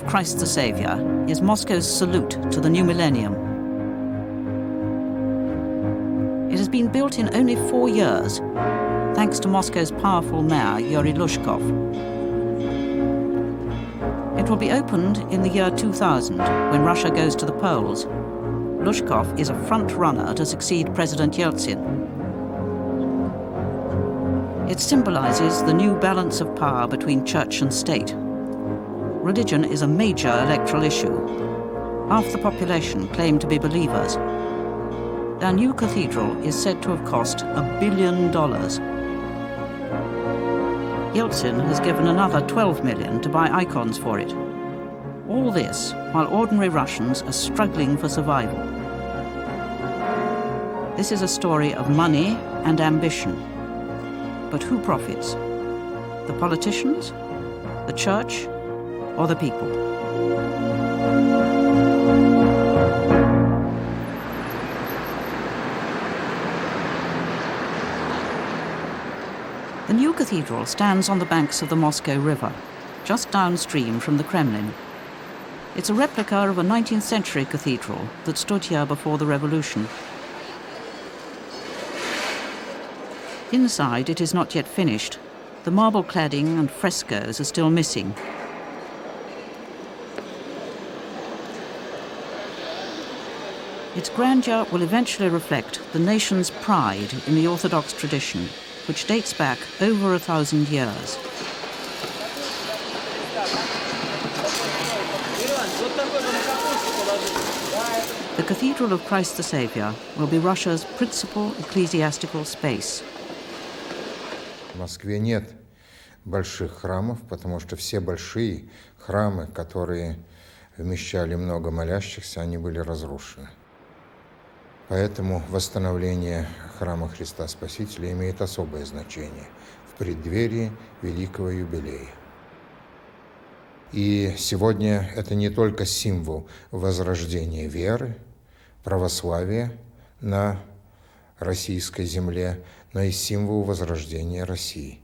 of Christ the Saviour is Moscow's salute to the new millennium. It has been built in only 4 years, thanks to Moscow's powerful mayor, YURI LUZHKOV. It will be opened in the year 2000, when Russia goes to the polls. LUZHKOV is a front-runner to succeed President Yeltsin. It symbolizes the new balance of power between church and state. Religion is a major electoral issue. Half the population claim to be believers. Their new cathedral is said to have cost $1 billion. Yeltsin has given another $12 million to buy icons for it. All this while ordinary Russians are struggling for survival. This is a story of money and ambition. But who profits? The politicians, the church, or the people? The new cathedral stands on the banks of the Moskva River, just downstream from the Kremlin. It's a replica of a 19th century cathedral that stood here before the revolution. Inside, it is not yet finished. The marble cladding and frescoes are still missing. Its grandeur will eventually reflect the nation's pride in the Orthodox tradition, which dates back over 1,000 years. The Cathedral of Christ the Saviour will be Russia's principal ecclesiastical space. В Москве нет больших храмов, потому что все большие храмы, которые вмещали много молящихся, они были разрушены. Поэтому восстановление храма Христа Спасителя имеет особое значение в преддверии великого юбилея. И сегодня это не только символ возрождения веры, православия на российской земле, но и символ возрождения России.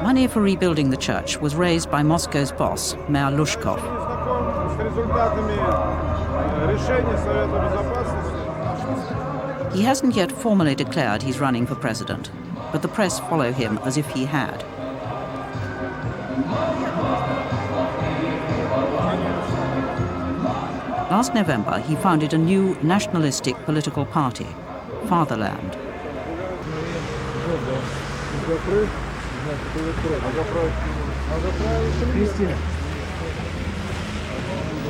Money for rebuilding the church was raised by Moscow's boss, Mayor LUZHKOV. He hasn't yet formally declared he's running for president, but the press follow him as if he had. Last November, he founded a new nationalistic political party, Fatherland.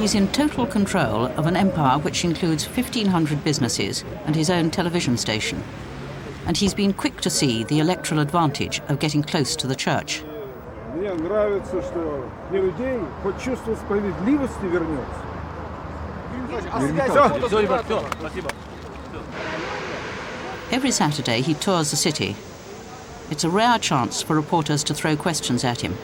He's in total control of an empire which includes 1,500 businesses and his own television station. And he's been quick to see the electoral advantage of getting close to the church. Every Saturday he tours the city. It's a rare chance for reporters to throw questions at him.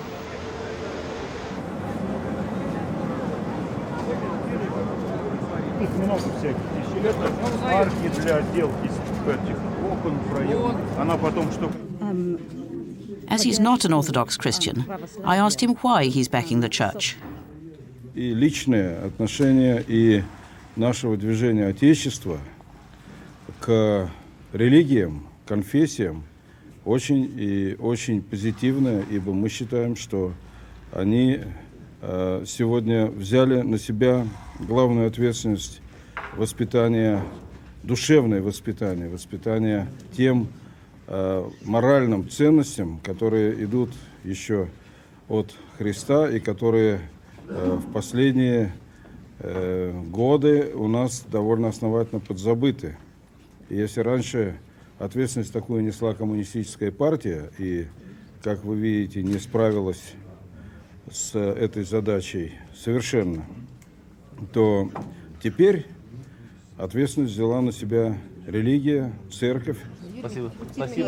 As he's not an Orthodox Christian, I asked him why he's backing the church. И личное отношение и нашего движения Отечества к религиям, конфессиям очень позитивное, ибо мы считаем, что они сегодня взяли на себя главную ответственность воспитания, душевное воспитание тем моральным ценностям, которые идут еще от Христа и которые в последние годы у нас довольно основательно подзабыты. И если раньше ответственность такую несла коммунистическая партия и, как вы видите, не справилась с этой задачей совершенно, то теперь ответственность взяла на себя религия, церковь. Спасибо.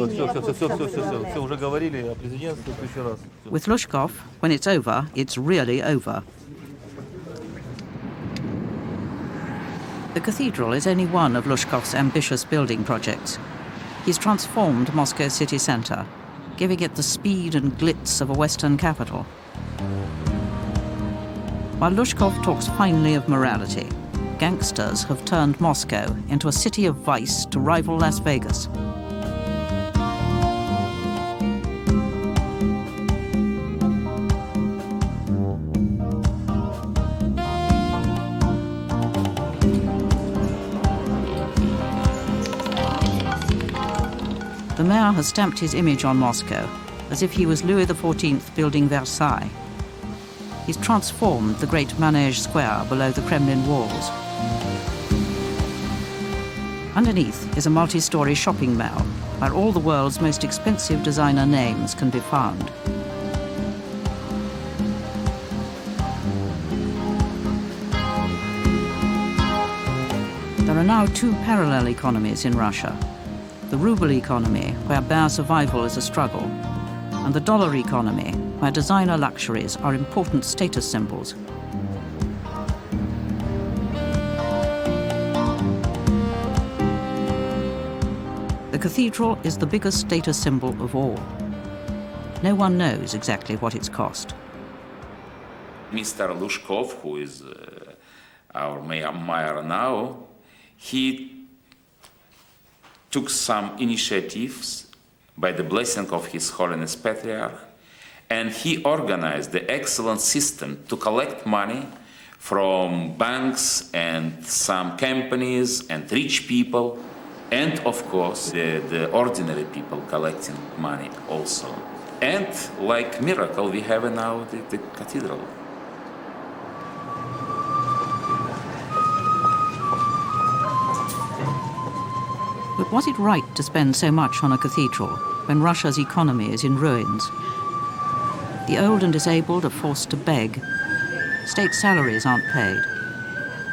Все, уже говорили о президентстве еще раз. With LUZHKOV, when it's over, it's really over. The cathedral is only one of LUZHKOV's ambitious building projects. He's transformed Moscow city centre. giving it the speed and glitz of a Western capital. While LUZHKOV talks finely of morality, gangsters have turned Moscow into a city of vice to rival Las Vegas. The mayor has stamped his image on Moscow as if he was Louis XIV building Versailles. He's transformed the great Manège Square below the Kremlin walls. Underneath is a multi-story shopping mall where all the world's most expensive designer names can be found. There are now two parallel economies in Russia. The ruble economy, where bare survival is a struggle, and the dollar economy, where designer luxuries are important status symbols. The cathedral is the biggest status symbol of all. No one knows exactly what it's cost. Mr. LUZHKOV, who is our mayor now, he took some initiatives by the blessing of His Holiness Patriarch, and he organized the excellent system to collect money from banks and some companies and rich people, and of course the ordinary people collecting money also. And like miracle, we have now the cathedral. But was it right to spend so much on a cathedral when Russia's economy is in ruins? The old and disabled are forced to beg. State salaries aren't paid.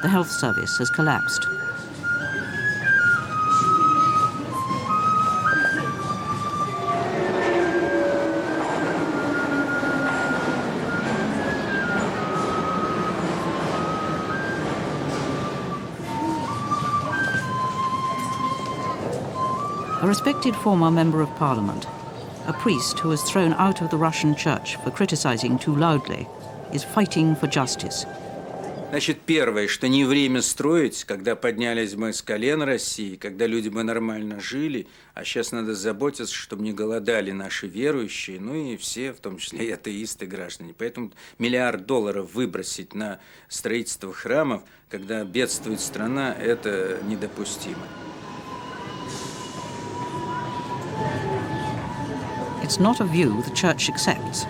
The health service has collapsed. A respected former member of parliament, a priest who was thrown out of the Russian church for criticizing too loudly, is fighting for justice. Значит, первое, что не время строить, когда поднялись мы с колен России, когда люди бы нормально жили, а сейчас надо заботиться, чтобы не голодали наши верующие, ну и все, в том числе и атеисты, граждане. Поэтому $1 миллиард выбросить на строительство храмов, когда бедствует страна, это недопустимо. It's not a view the church accepts.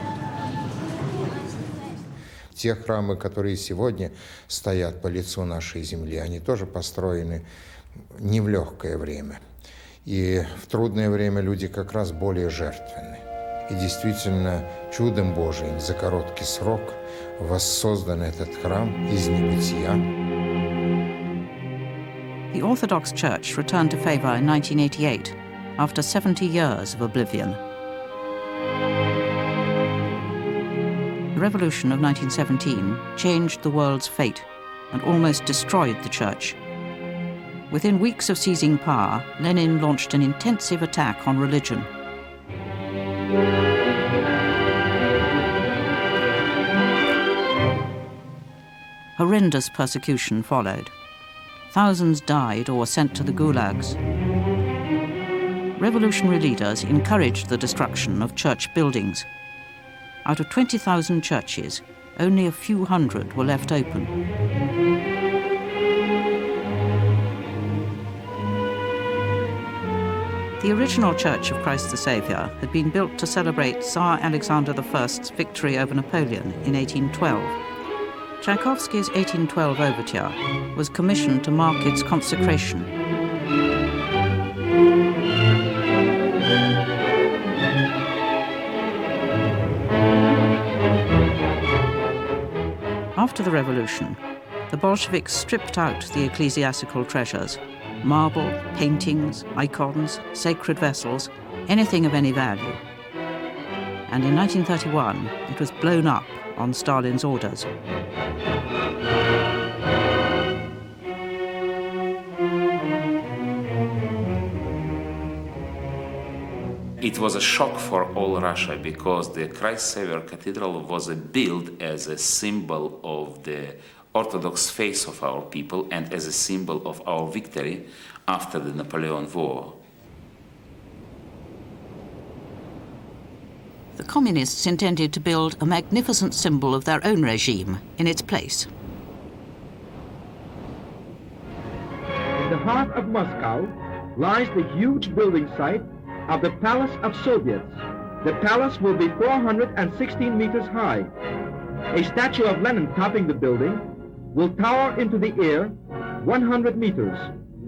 Те храмы, которые сегодня стоят по лицу нашей земли, они тоже построены не в легкое время. И в трудное время люди как раз более жертвенны. И действительно, чудом Божиим за короткий срок воссоздан этот храм из небытия. The Orthodox Church returned to favor in 1988, after 70 years of oblivion. The revolution of 1917 changed the world's fate and almost destroyed the church. Within weeks of seizing power, Lenin launched an intensive attack on religion. Horrendous persecution followed. Thousands died or were sent to the gulags. Revolutionary leaders encouraged the destruction of church buildings. Out of 20,000 churches, only a few hundred were left open. The original Church of Christ the Saviour had been built to celebrate Tsar Alexander I's victory over Napoleon in 1812. Tchaikovsky's 1812 overture was commissioned to mark its consecration. After the revolution, the Bolsheviks stripped out the ecclesiastical treasures: marble, paintings, icons, sacred vessels, anything of any value. And in 1931, it was blown up on Stalin's orders. It was a shock for all Russia because the Christ Saviour Cathedral was built as a symbol of the Orthodox faith of our people and as a symbol of our victory after the Napoleon War. The communists intended to build a magnificent symbol of their own regime in its place. In the heart of Moscow lies the huge building site of the Palace of Soviets. The palace will be 416 meters high. A statue of Lenin topping the building will tower into the air 100 meters.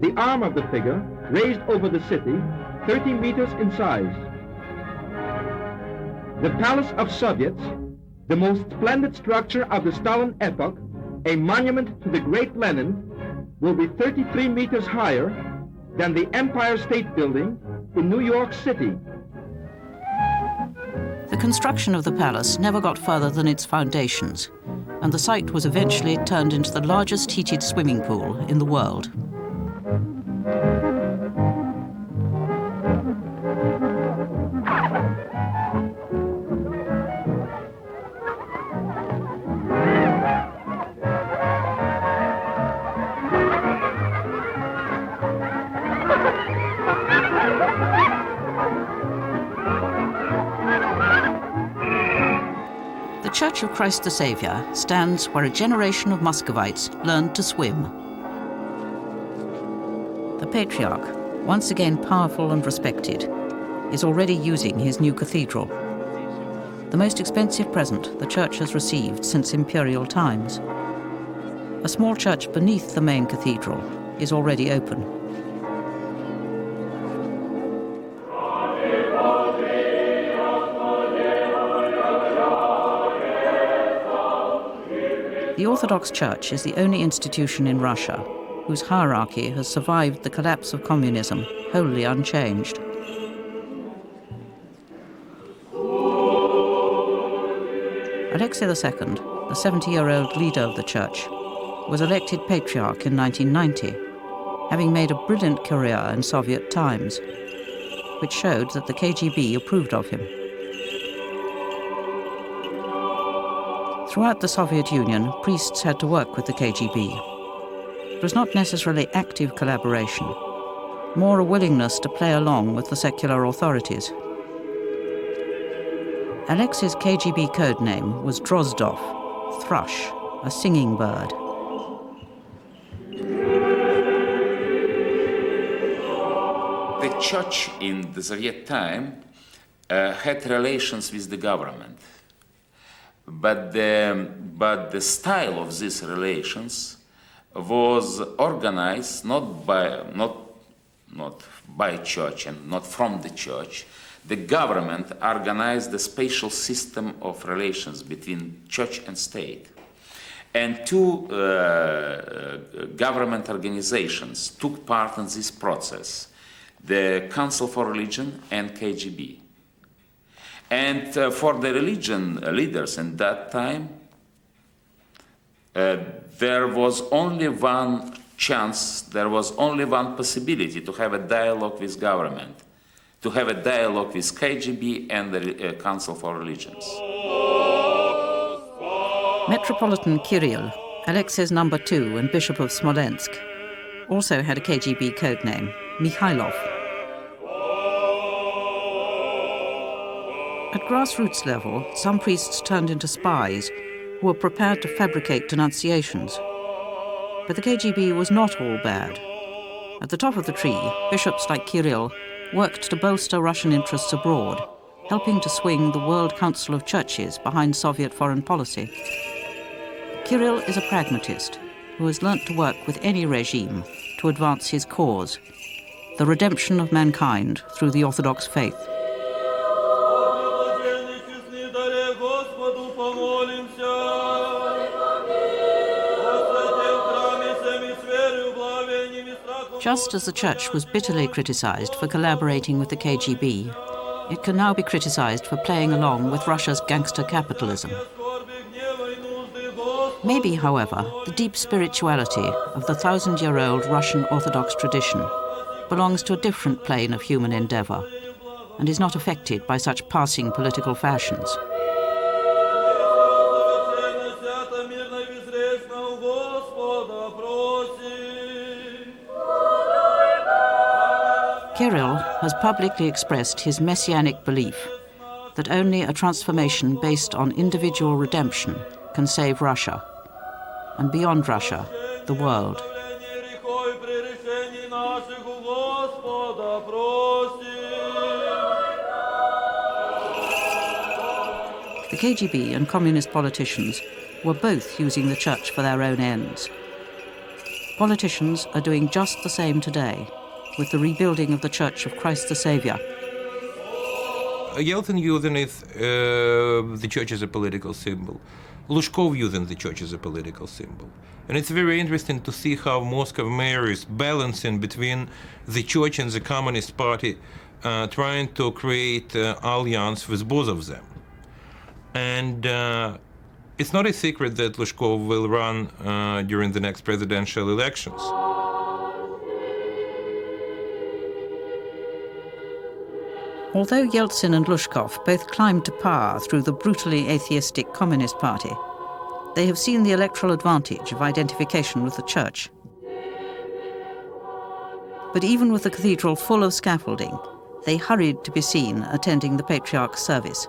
The arm of the figure, raised over the city, 30 meters in size. The Palace of Soviets, the most splendid structure of the Stalin epoch, a monument to the great Lenin, will be 33 meters higher than the Empire State Building in New York City. The construction of the palace never got further than its foundations, and the site was eventually turned into the largest heated swimming pool in the world. The Church of Christ the Saviour stands where a generation of Muscovites learned to swim. The Patriarch, once again powerful and respected, is already using his new cathedral, the most expensive present the Church has received since imperial times. A small church beneath the main cathedral is already open. The Orthodox Church is the only institution in Russia whose hierarchy has survived the collapse of communism wholly unchanged. Alexei II, the 70-year-old leader of the Church, was elected Patriarch in 1990, having made a brilliant career in Soviet times, which showed that the KGB approved of him. Throughout the Soviet Union, priests had to work with the KGB. It was not necessarily active collaboration, more a willingness to play along with the secular authorities. Alexei's KGB code name was Drozdov, thrush, a singing bird. The church in the Soviet time had relations with the government. But the style of these relations was organized not by church and not from the church. The government organized a spatial system of relations between church and state. And two government organizations took part in this process, the Council for Religion and KGB. And for the religion leaders in that time, there was only one chance, there was only one possibility to have a dialogue with government, to have a dialogue with KGB and the Council for Religions. Metropolitan Kirill, Alexei's number 2 and Bishop of Smolensk, also had a KGB codename, Mikhailov. At grassroots level, some priests turned into spies who were prepared to fabricate denunciations. But the KGB was not all bad. At the top of the tree, bishops like Kirill worked to bolster Russian interests abroad, helping to swing the World Council of Churches behind Soviet foreign policy. Kirill is a pragmatist who has learnt to work with any regime to advance his cause, the redemption of mankind through the Orthodox faith. Just as the Church was bitterly criticized for collaborating with the KGB, it can now be criticized for playing along with Russia's gangster capitalism. Maybe, however, the deep spirituality of the 1,000-year-old Russian Orthodox tradition belongs to a different plane of human endeavor, and is not affected by such passing political fashions. Kirill has publicly expressed his messianic belief that only a transformation based on individual redemption can save Russia, and beyond Russia, the world. The KGB and communist politicians were both using the church for their own ends. Politicians are doing just the same today with the rebuilding of the Church of Christ the Saviour. Yeltsin using the church as a political symbol. LUZHKOV using the church as a political symbol. And it's very interesting to see how Moscow mayor is balancing between the church and the Communist Party, trying to create alliance with both of them. And it's not a secret that LUZHKOV will run during the next presidential elections. Although Yeltsin and LUZHKOV both climbed to power through the brutally atheistic Communist Party, they have seen the electoral advantage of identification with the church. But even with the cathedral full of scaffolding, they hurried to be seen attending the Patriarch's service.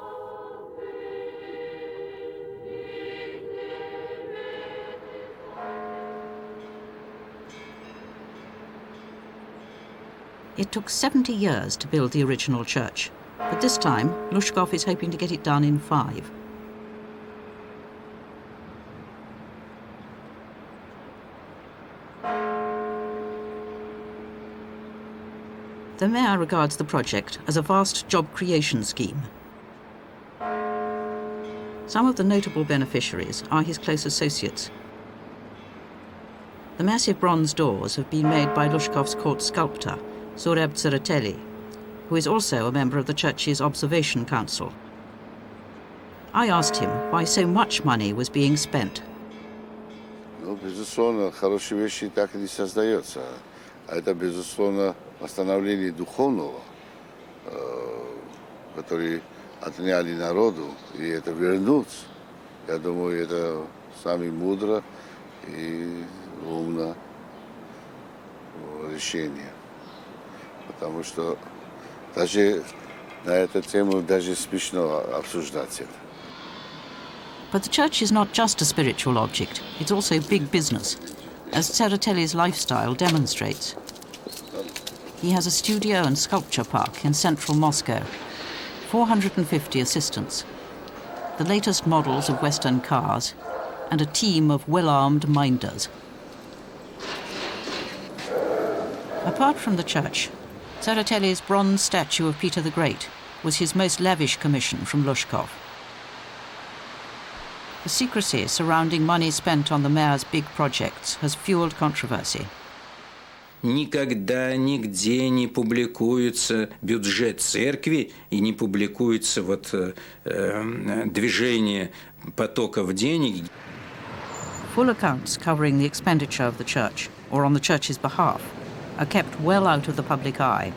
It took 70 years to build the original church, but this time LUZHKOV is hoping to get it done in 5. The mayor regards the project as a vast job creation scheme. Some of the notable beneficiaries are his close associates. The massive bronze doors have been made by LUZHKOV's court sculptor, Tsereteli, who is also a member of the church's observation council. I asked him why so much money was being spent. Ну, безусловно, хорошие вещи так и не создаются. А это, безусловно, восстановление духовного, который отняли народу, и это вернуть. Я думаю, это самое мудрое и умное решение. Потому что даже на эту тему даже смешно обсуждать это. But the church is not just a spiritual object, it's also big business, as Tsereteli's lifestyle demonstrates. He has a studio and sculpture park in central Moscow, 450 assistants, the latest models of Western cars, and a team of well-armed minders. Apart from the church, Tsereteli's bronze statue of Peter the Great was his most lavish commission from LUZHKOV. The secrecy surrounding money spent on the mayor's big projects has fueled controversy. Никогда нигде не публикуется бюджет церкви и не публикуется движение потоков денег. Full accounts covering the expenditure of the church, or on the church's behalf, are kept well out of the public eye.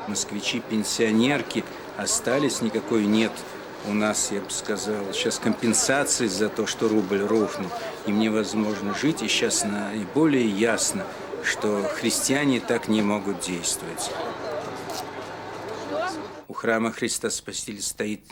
Москвичи-пенсионерки остались, никакой нет у нас, я бы сказал, сейчас компенсации за то, что рубль рухнул, им невозможно жить, и сейчас наиболее ясно, что христиане так не могут действовать. У храма Христа Спасителя стоит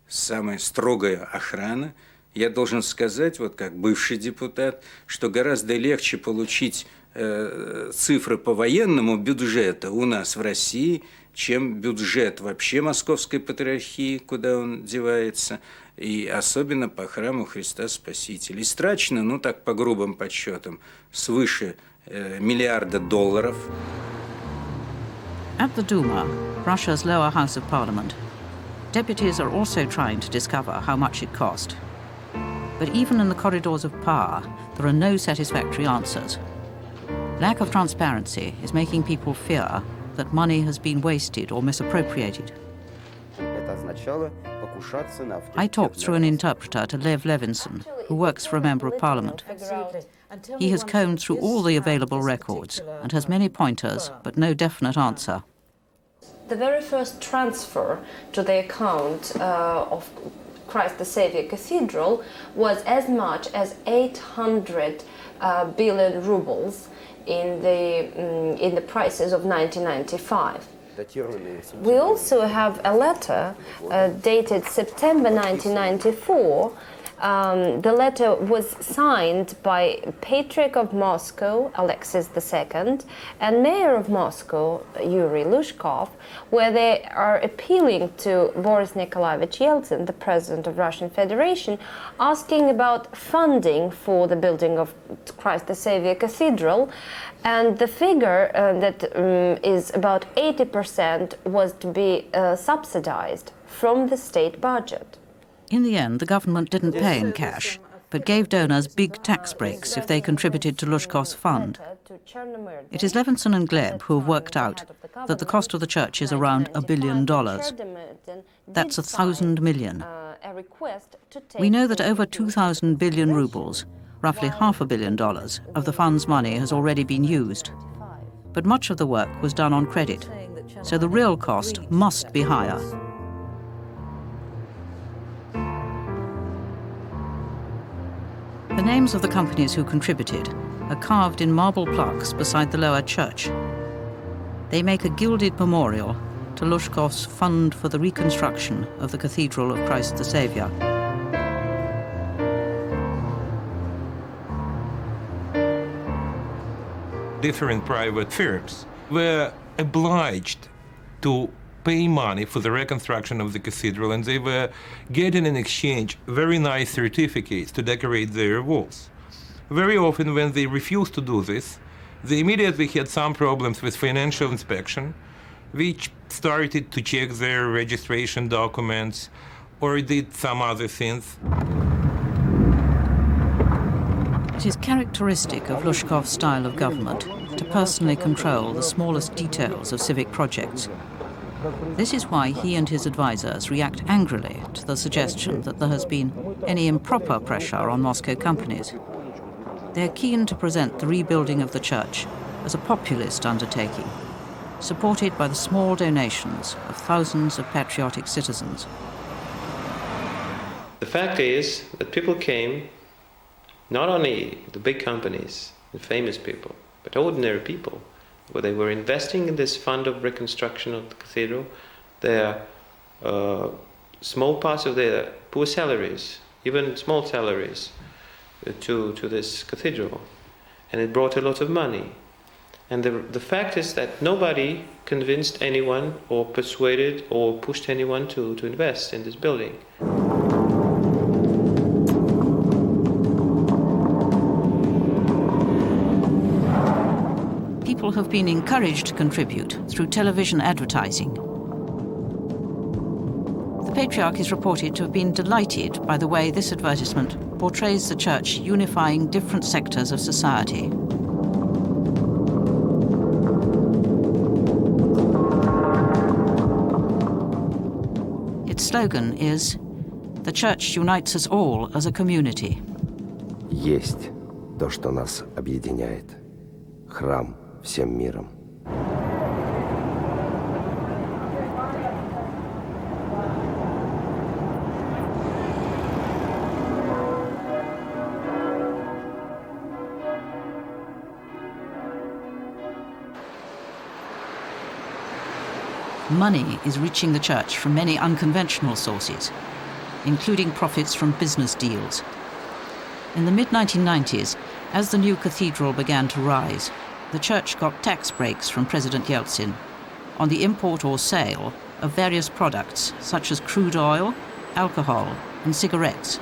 самая строгая охрана. Я должен сказать, вот как бывший депутат, что гораздо легче получить цифры по военному бюджету у нас в России, чем бюджет вообще Московской Патриархии, куда он девается, и особенно по храму Христа Спасителя. Истрачено, ну так по грубым подсчетам, свыше $1 миллиарда. At the Duma, Russia's lower house of parliament, deputies are also trying to discover how much it cost. But even in the corridors of power, there are no satisfactory answers. Lack of transparency is making people fear that money has been wasted or misappropriated. I talked through an interpreter to Lev Levinson, who works for a member of parliament. He has combed through all the available records and has many pointers, but no definite answer. The very first transfer to the account of Christ the Saviour Cathedral was as much as 800 billion rubles in the prices of 1995. We also have a letter dated September 1994. The letter was signed by Patriarch of Moscow, Alexis II, and Mayor of Moscow, YURI LUZHKOV, where they are appealing to Boris Nikolaevich Yeltsin, the President of Russian Federation, asking about funding for the building of Christ the Saviour Cathedral. And the figure that is about 80% was to be subsidized from the state budget. In the end, the government didn't pay in cash, but gave donors big tax breaks if they contributed to LUZHKOV's fund. It is Levinson and GLEB who have worked out that the cost of the church is around $1 billion. That's 1,000 million. We know that over 2,000 billion rubles, roughly $500 million, of the fund's money has already been used. But much of the work was done on credit, so the real cost must be higher. The names of the companies who contributed are carved in marble plaques beside the lower church. They make a gilded memorial to LUZHKOV's fund for the reconstruction of the Cathedral of Christ the Saviour. Different private firms were obliged to pay money for the reconstruction of the cathedral, and they were getting in exchange very nice certificates to decorate their walls. Very often when they refused to do this, they immediately had some problems with financial inspection, which started to check their registration documents or did some other things. It is characteristic of LUZHKOV's style of government to personally control the smallest details of civic projects. This is why he and his advisors react angrily to the suggestion that there has been any improper pressure on Moscow companies. They are keen to present the rebuilding of the church as a populist undertaking, supported by the small donations of thousands of patriotic citizens. The fact is that people came, not only the big companies and famous people, but ordinary people, where they were investing in this fund of reconstruction of the cathedral, their small parts of their poor salaries, even small salaries, to this cathedral. And it brought a lot of money. And the fact is that nobody convinced anyone or persuaded or pushed anyone to invest in this building. People have been encouraged to contribute through television advertising. The Patriarch is reported to have been delighted by the way this advertisement portrays the church unifying different sectors of society. Its slogan is, "The church unites us all as a community." Есть то, что нас объединяет. Храм всем миром. Money is reaching the church from many unconventional sources, including profits from business deals. In the mid-1990s, as the new cathedral began to rise, the church got tax breaks from President Yeltsin on the import or sale of various products such as crude oil, alcohol, and cigarettes.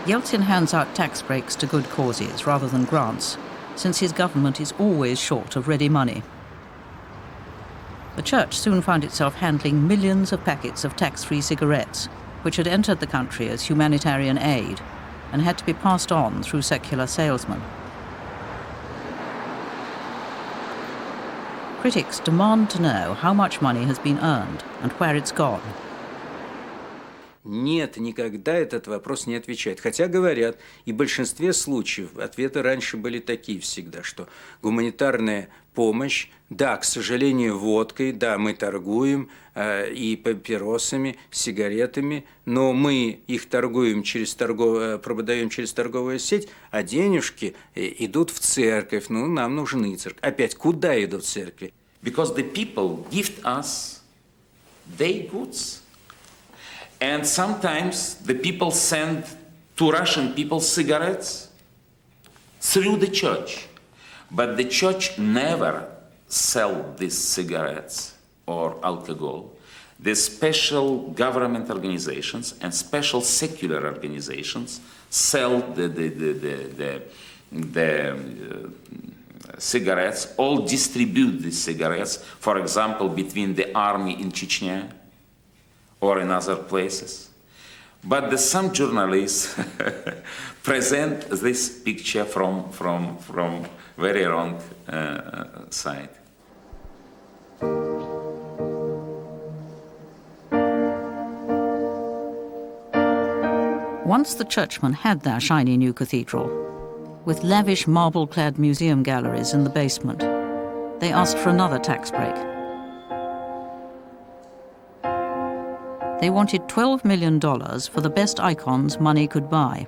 Yeltsin hands out tax breaks to good causes rather than grants, since his government is always short of ready money. The church soon found itself handling millions of packets of tax-free cigarettes, which had entered the country as humanitarian aid and had to be passed on through secular salesmen. Critics demand to know how much money has been earned and where it's gone. Нет, никогда этот вопрос не отвечает. Хотя говорят, и в большинстве случаев ответы раньше были такие всегда, что гуманитарная помощь, да, к сожалению, водкой, да, мы торгуем и папиросами, сигаретами, но мы их торгуем продаем через торговую сеть, а денежки идут в церковь. Ну, нам нужны церковь. Опять, куда идут церкви? Because the people gift us their goods. And sometimes the people send to Russian people cigarettes through the church. But the church never sell these cigarettes or alcohol. The special government organizations and special secular organizations sell the cigarettes, all distribute these cigarettes, for example, between the army in Chechnya or in other places. But some journalists present this picture from very wrong side. Once the churchmen had their shiny new cathedral, with lavish marble-clad museum galleries in the basement, they asked for another tax break. They wanted $12 million for the best icons money could buy.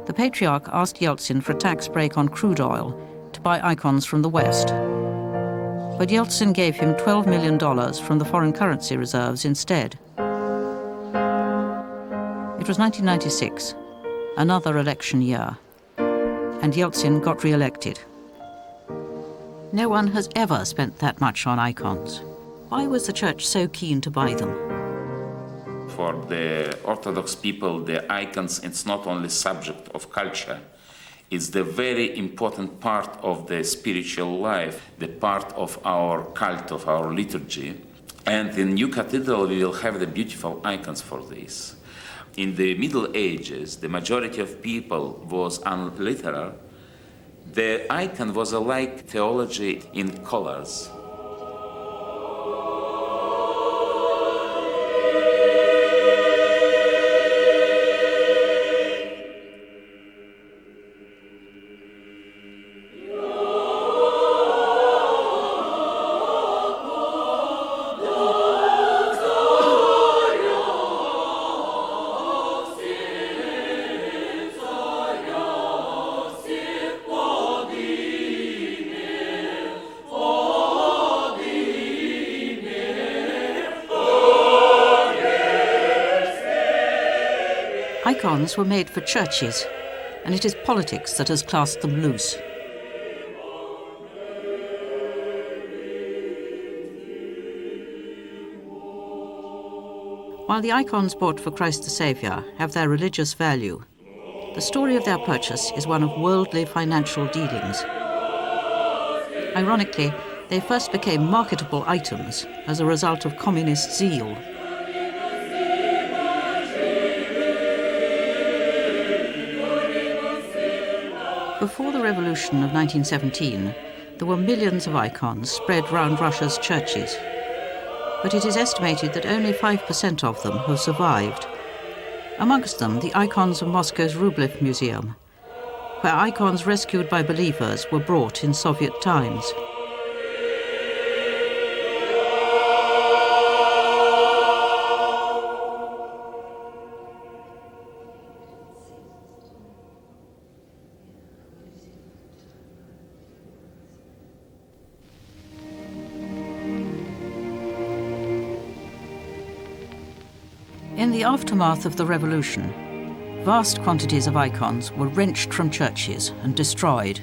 The Patriarch asked Yeltsin for a tax break on crude oil to buy icons from the West. But Yeltsin gave him $12 million from the foreign currency reserves instead. It was 1996, another election year, and Yeltsin got re-elected. No one has ever spent that much on icons. Why was the church so keen to buy them? For the Orthodox people, the icons, it's not only subject of culture, it's the very important part of the spiritual life, the part of our cult, of our liturgy. And in New Cathedral, we will have the beautiful icons for this. In the Middle Ages, the majority of people was unliteral. The icon was like theology in colors. Icons were made for churches, and it is politics that has cast them loose. While the icons bought for Christ the Saviour have their religious value, the story of their purchase is one of worldly financial dealings. Ironically, they first became marketable items as a result of communist zeal. Before the revolution of 1917, there were millions of icons spread round Russia's churches. But it is estimated that only 5% of them have survived. Amongst them, the icons of Moscow's Rublev Museum, where icons rescued by believers were brought in Soviet times. In the aftermath of the revolution, vast quantities of icons were wrenched from churches and destroyed.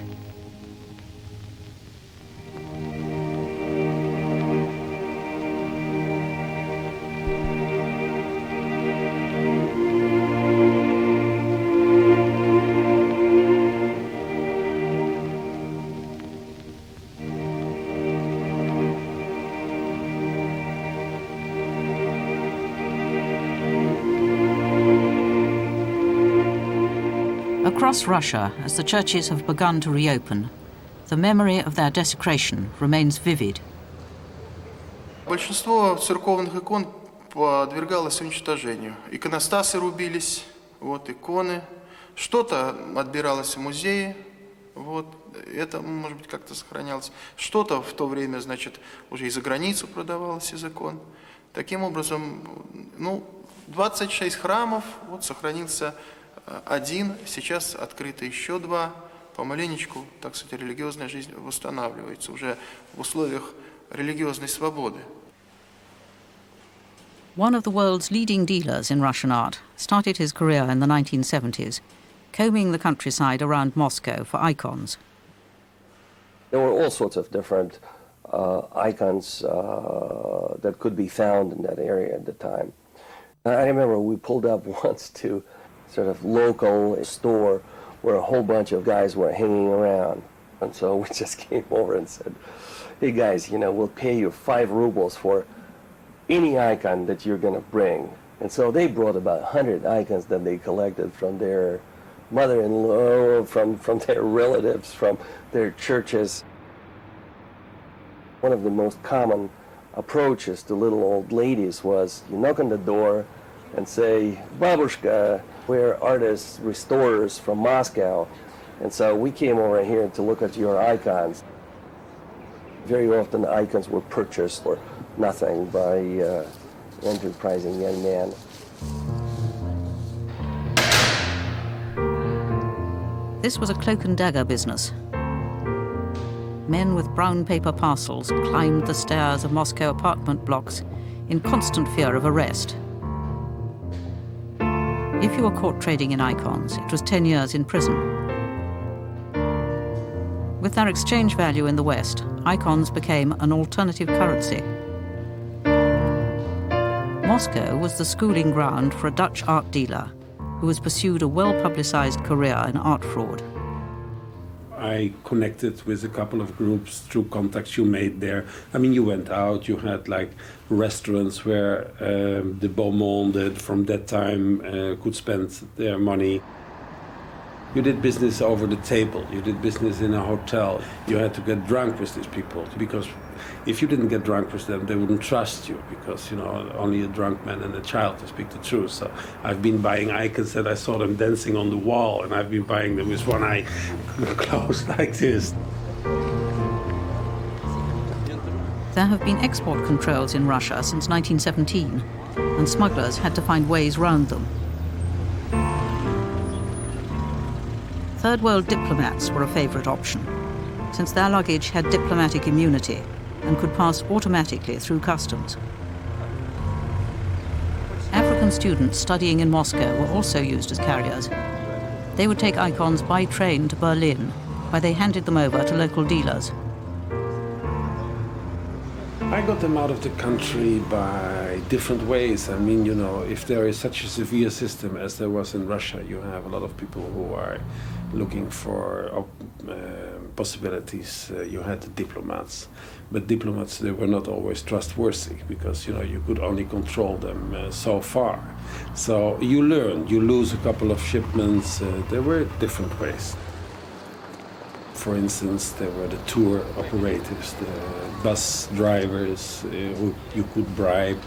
Across Russia, as the churches have begun to reopen, the memory of their desecration remains vivid. Большинство церковных икон подвергалось уничтожению. Иконостасы рубились, вот иконы. Что-то отбиралось в музее, вот, это, может быть, как-то сохранялось. Что-то в то время, значит, уже и за границу продавалось из икон. Таким образом, 26 храмов, вот сохранился один, сейчас открыто еще 2. Помаленечку, так сказать, религиозная жизнь восстанавливается уже в условиях религиозной свободы. One of the world's leading dealers in Russian art started his career in the 1970s, combing the countryside around Moscow for icons. There were all sorts of different icons that could be found in that area at the time. I remember we pulled up once to sort of local store where a whole bunch of guys were hanging around. And so we just came over and said, hey guys, we'll pay you 5 rubles for any icon that you're going to bring. And so they brought about 100 icons that they collected from their mother-in-law, from their relatives, from their churches. One of the most common approaches to little old ladies was you knock on the door and say, Babushka, we're artists, restorers from Moscow. And so we came over here to look at your icons. Very often the icons were purchased for nothing by enterprising young men. This was a cloak and dagger business. Men with brown paper parcels climbed the stairs of Moscow apartment blocks in constant fear of arrest. If you were caught trading in icons, it was 10 years in prison. With their exchange value in the West, icons became an alternative currency. Moscow was the schooling ground for a Dutch art dealer who has pursued a well-publicized career in art fraud. I connected with a couple of groups through contacts you made there. I mean, you went out, you had like restaurants where the beau monde from that time could spend their money. You did business over the table, you did business in a hotel. You had to get drunk with these people because if you didn't get drunk with them, they wouldn't trust you because, only a drunk man and a child to speak the truth. So I've been buying icons that I saw them dancing on the wall, and I've been buying them with one eye closed like this. There have been export controls in Russia since 1917, and smugglers had to find ways round them. Third world diplomats were a favourite option, since their luggage had diplomatic immunity and could pass automatically through customs. African students studying in Moscow were also used as carriers. They would take icons by train to Berlin, where they handed them over to local dealers. I got them out of the country by different ways. I mean, if there is such a severe system as there was in Russia, you have a lot of people who are looking for possibilities. You had the diplomats, but diplomats, they were not always trustworthy because, you could only control them so far. So you learn, you lose a couple of shipments. There were different ways. For instance, there were the tour operators, the bus drivers who you could bribe.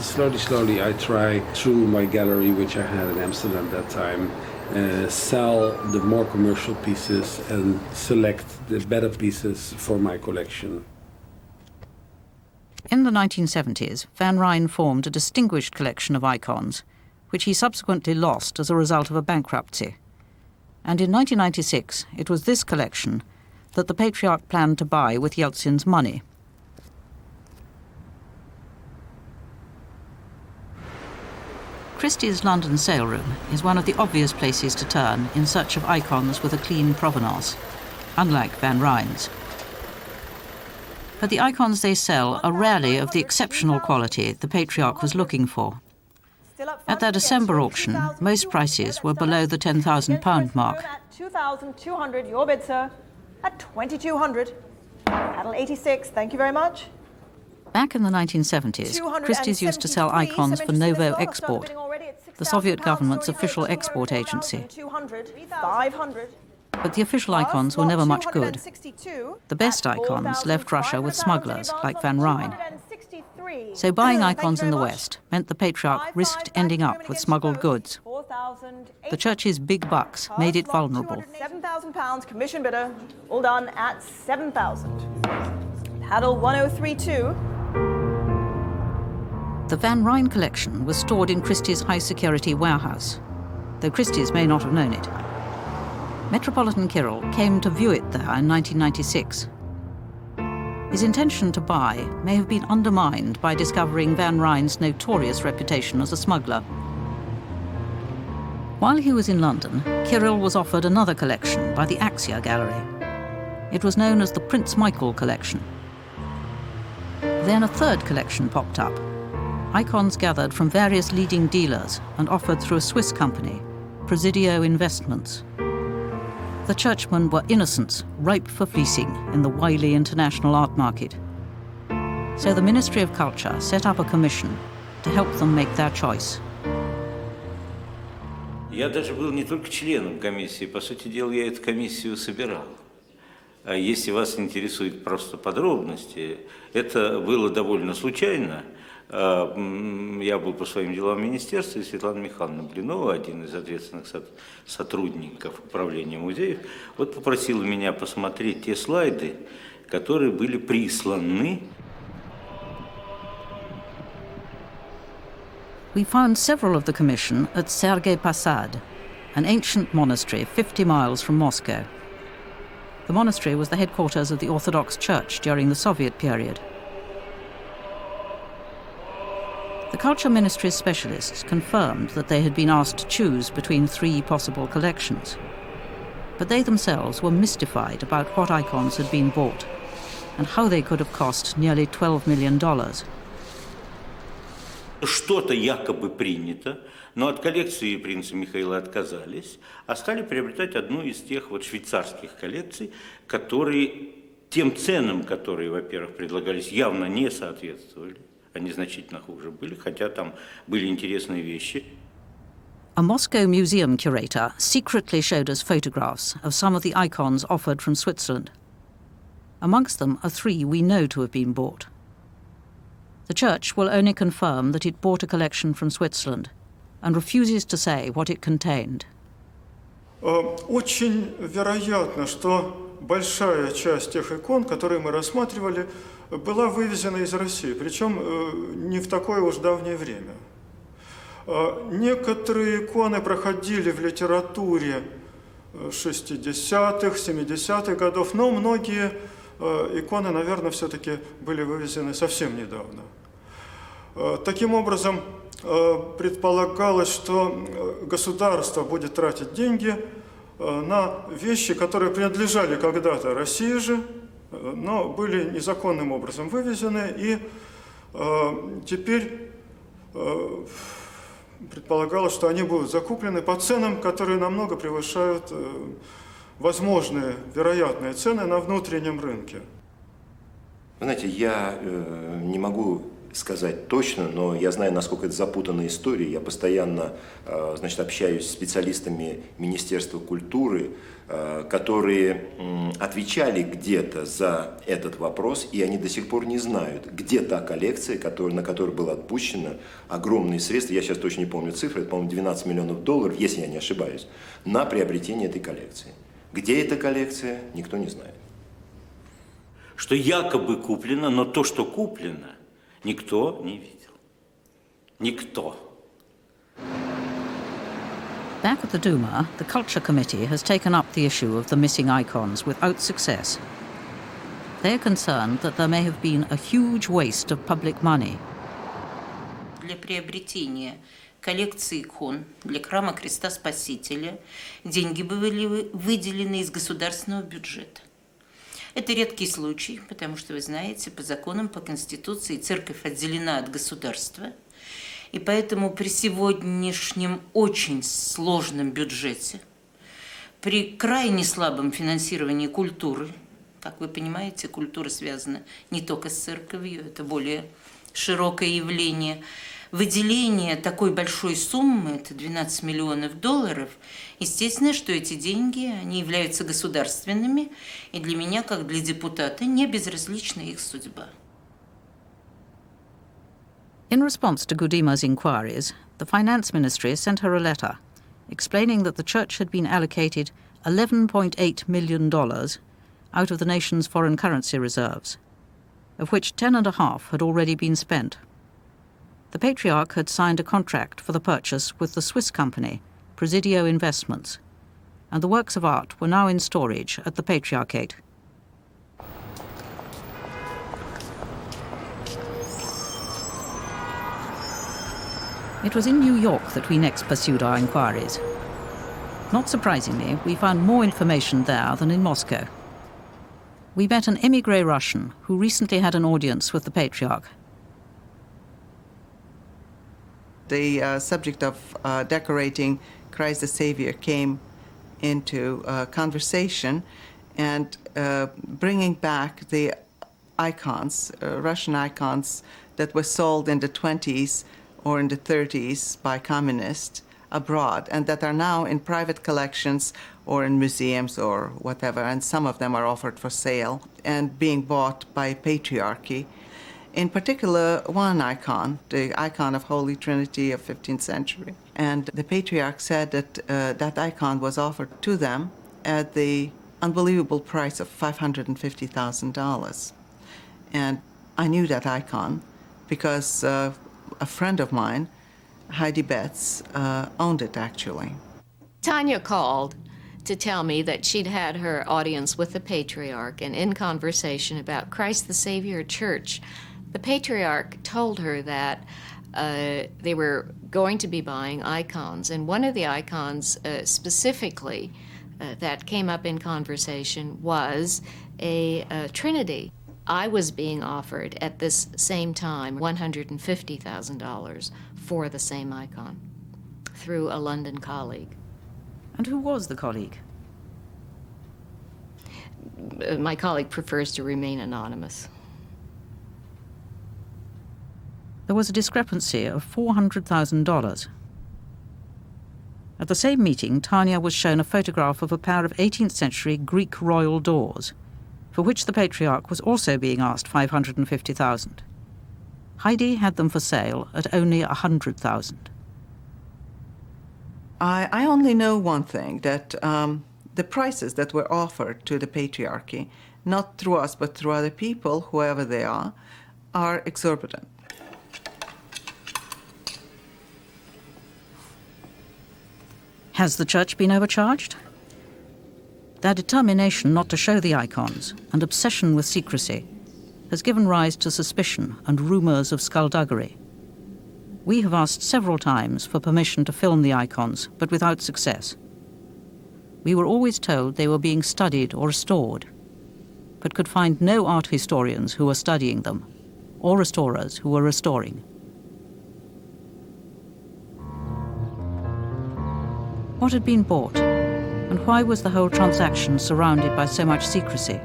Slowly, I try through my gallery, which I had in Amsterdam at that time, sell the more commercial pieces and select the better pieces for my collection. In the 1970s, Van Rijn formed a distinguished collection of icons, which he subsequently lost as a result of a bankruptcy. And in 1996, it was this collection that the Patriarch planned to buy with Yeltsin's money. Christie's London sale room is one of the obvious places to turn in search of icons with a clean provenance, unlike Van Rijn's. But the icons they sell are rarely of the exceptional quality the Patriarch was looking for. At their December auction, most prices were below the £10,000 mark. At 2,200, your bid, sir. At 2,200. Paddle 86, thank you very much. Back in the 1970s, Christie's used to sell icons for Novo Export, the Soviet government's official export agency. 500. But the official icons were never much good. The best icons left Russia with smugglers like Van Rijn. So buying icons in the West meant the Patriarch risked ending up with smuggled goods. The Church's big bucks made it vulnerable. £7,000, commission bidder, all done at 7,000. Paddle 1032. The Van Rijn collection was stored in Christie's high-security warehouse, though Christie's may not have known it. Metropolitan Kirill came to view it there in 1996. His intention to buy may have been undermined by discovering Van Rijn's notorious reputation as a smuggler. While he was in London, Kirill was offered another collection by the Axia Gallery. It was known as the Prince Michael Collection. Then a third collection popped up, icons gathered from various leading dealers and offered through a Swiss company, Presidio Investments. The churchmen were innocents, ripe for fleecing in the wily international art market. So the Ministry of Culture set up a commission to help them make their choice. Я даже был не только членом комиссии, по сути дела, я эту комиссию собирал. А если вас интересуют просто подробности, это было довольно случайно. Я был по своим делам в министерстве, и Светлана Михайловна Блинова, один из ответственных сотрудников управления музеев, вот попросила меня посмотреть те слайды, которые были присланы. We found several of the commission at Sergei Posad, an ancient monastery 50 miles from Moscow. The monastery was the headquarters of the Orthodox Church during the Soviet period. The Culture Ministry's specialists confirmed that they had been asked to choose between 3 possible collections. But they themselves were mystified about what icons had been bought and how they could have cost nearly $12 million. Что-то якобы принято, но от коллекции принца Михаила отказались, а стали приобретать одну из тех вот швейцарских коллекций, которые тем ценам, которые, во-первых, предлагались, явно не соответствовали. Они значительно хуже были, хотя там были интересные вещи. A Moscow museum curator secretly showed us photographs of some of the icons offered from Switzerland. Amongst them are 3 we know to have been bought. The Church will only confirm that it bought a collection from Switzerland and refuses to say what it contained. Очень вероятно, что большая часть тех икон, которые мы рассматривали, была вывезена из России, причем не в такое уж давнее время. Некоторые иконы проходили в литературе 60-х, 70-х годов, но многие иконы, наверное, все-таки были вывезены совсем недавно. Таким образом, предполагалось, что государство будет тратить деньги на вещи, которые принадлежали когда-то России же, но были незаконным образом вывезены, и теперь предполагалось, что они будут закуплены по ценам, которые намного превышают возможные, вероятные цены на внутреннем рынке. Вы знаете, я не могу сказать точно, но я знаю, насколько это запутанная история. Я постоянно, общаюсь с специалистами Министерства культуры, которые отвечали где-то за этот вопрос, и они до сих пор не знают, где та коллекция, на которую было отпущено огромные средства, я сейчас точно не помню цифры, это, по-моему, $12 миллионов, если я не ошибаюсь, на приобретение этой коллекции. Где эта коллекция, никто не знает. Что якобы куплено, но то, что куплено, никто не видел. Никто. Back at the Duma, the Culture Committee has taken up the issue of the missing icons without success. They are concerned that there may have been a huge waste of public money. Для приобретения коллекции икон для храма Христа Спасителя деньги были выделены из государственного бюджета. Это редкий случай, потому что, вы знаете, по законам, по Конституции церковь отделена от государства, и поэтому при сегодняшнем очень сложном бюджете, при крайне слабом финансировании культуры, как вы понимаете, культура связана не только с церковью, это более широкое явление, выделение такой большой суммы, это $12 миллионов, естественно, что эти деньги, они являются государственными, и для меня, как для депутата, не безразлична их судьба. In response to Gudima's inquiries, the Finance Ministry sent her a letter explaining that the church had been allocated $11.8 million out of the nation's foreign currency reserves, of which 10.5 had already been spent. The Patriarch had signed a contract for the purchase with the Swiss company, Presidio Investments, and the works of art were now in storage at the Patriarchate. It was in New York that we next pursued our inquiries. Not surprisingly, we found more information there than in Moscow. We met an émigré Russian who recently had an audience with the Patriarch. The subject of decorating Christ the Saviour came into conversation, and bringing back the icons, Russian icons that were sold in the 20s or in the 30s by communists abroad, and that are now in private collections or in museums or whatever, and some of them are offered for sale and being bought by Patriarchy. In particular, one icon, the icon of Holy Trinity of 15th century. And the Patriarch said that that icon was offered to them at the unbelievable price of $550,000. And I knew that icon because a friend of mine, HEIDE BETZ, owned it actually. Tanya called to tell me that she'd had her audience with the Patriarch, and in conversation about Christ the Saviour Church, the Patriarch told her that they were going to be buying icons, and one of the icons specifically that came up in conversation was a Trinity. I was being offered at this same time $150,000 for the same icon through a London colleague. And who was the colleague? My colleague prefers to remain anonymous. There was a discrepancy of $400,000. At the same meeting, Tanya was shown a photograph of a pair of 18th century Greek royal doors, for which the Patriarch was also being asked $550,000. HEIDE had them for sale at only $100,000. I only know one thing, that the prices that were offered to the Patriarchy, not through us but through other people, whoever they are exorbitant. Has the church been overcharged? Their determination not to show the icons and obsession with secrecy has given rise to suspicion and rumours of skullduggery. We have asked several times for permission to film the icons, but without success. We were always told they were being studied or restored, but could find no art historians who were studying them, or restorers who were restoring. What had been bought, and why was the whole transaction surrounded by so much secrecy?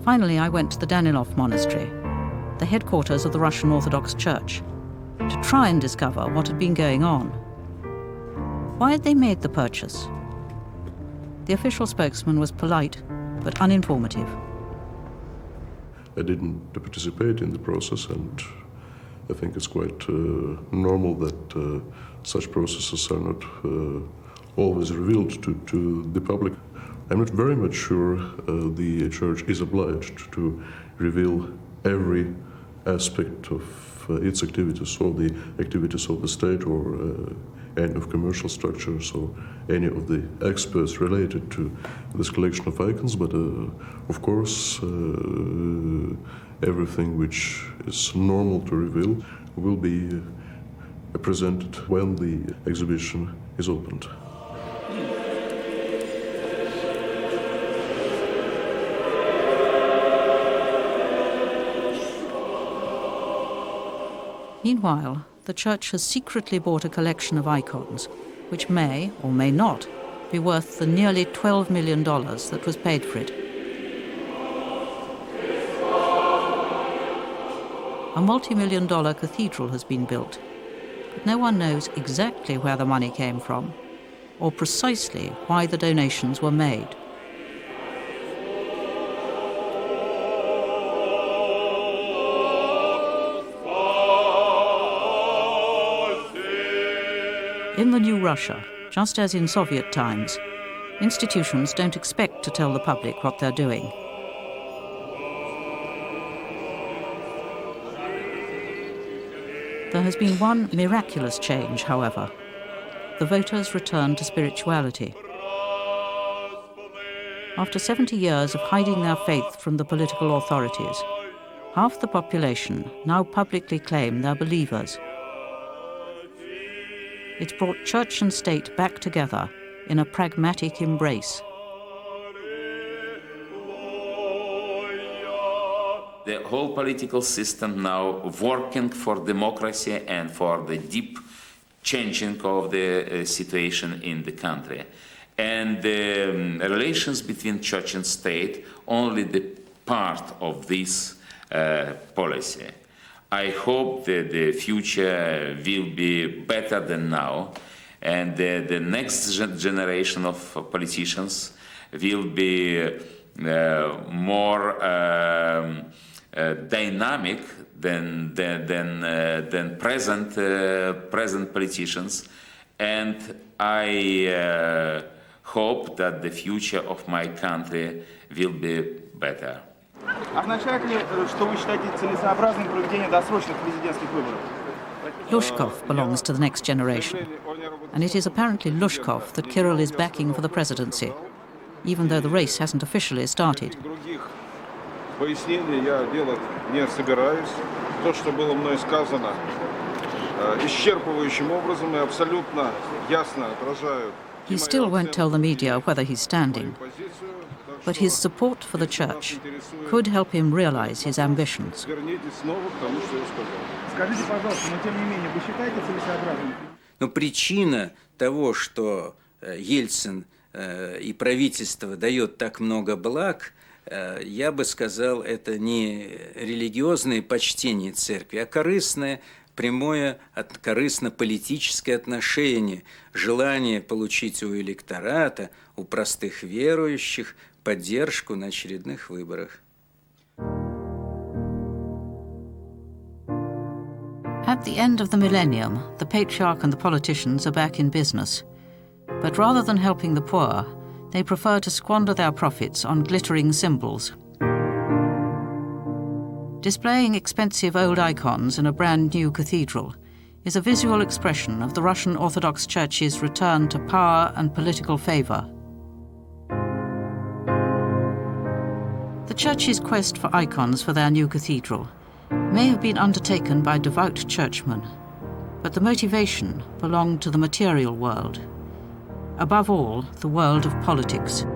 Finally, I went to the Danilov Monastery, the headquarters of the Russian Orthodox Church, to try and discover what had been going on. Why had they made the purchase? The official spokesman was polite, but uninformative. I didn't participate in the process, and I think it's quite normal that such processes are not always revealed to the public. I'm not very much sure the Church is obliged to reveal every aspect of its activities, or the activities of the state, or any of commercial structures, or any of the experts related to this collection of icons, but of course everything which is normal to reveal will be presented when the exhibition is opened. Meanwhile, the church has secretly bought a collection of icons, which may, or may not, be worth the nearly $12 million that was paid for it. A multi-million-dollar cathedral has been built, but no one knows exactly where the money came from or precisely why the donations were made. In the new Russia, just as in Soviet times, institutions don't expect to tell the public what they're doing. There has been one miraculous change, however. The voters returned to spirituality. After 70 years of hiding their faith from the political authorities, half the population now publicly claim they're believers. It's brought church and state back together in a pragmatic embrace. The whole political system now working for democracy and for the deep changing of the situation in the country. And the relations between church and state only the part of this policy. I hope that the future will be better than now, and the next generation of politicians will be more dynamic than present politicians, and I hope that the future of my country will be better. Означает ли, что вы считаете целесообразным проведение досрочных президентских выборов? LUZHKOV belongs to the next generation, and it is apparently LUZHKOV that Kirill is backing for the presidency, even though the race hasn't officially started. Пояснений я делать не собираюсь. То, что было мной сказано, исчерпывающим образом и абсолютно ясно отражают. He still won't tell the media whether he's standing, but his support for the church could help him realize his ambitions. Скажите, пожалуйста, но тем не менее, вы считаете целесообразным? Но причина того, что Ельцин и правительство дает так много благ, я бы сказал, это не религиозное почтение церкви, а корыстное, прямое, корыстно-политическое отношение, желание получить у электората, у простых верующих поддержку на очередных выборах. At the end of the millennium, the patriarch and the politicians are back in business. But rather than helping the poor, they prefer to squander their profits on glittering symbols. Displaying expensive old icons in a brand new cathedral is a visual expression of the Russian Orthodox Church's return to power and political favor. The Church's quest for icons for their new cathedral may have been undertaken by devout churchmen, but the motivation belonged to the material world, above all, the world of politics.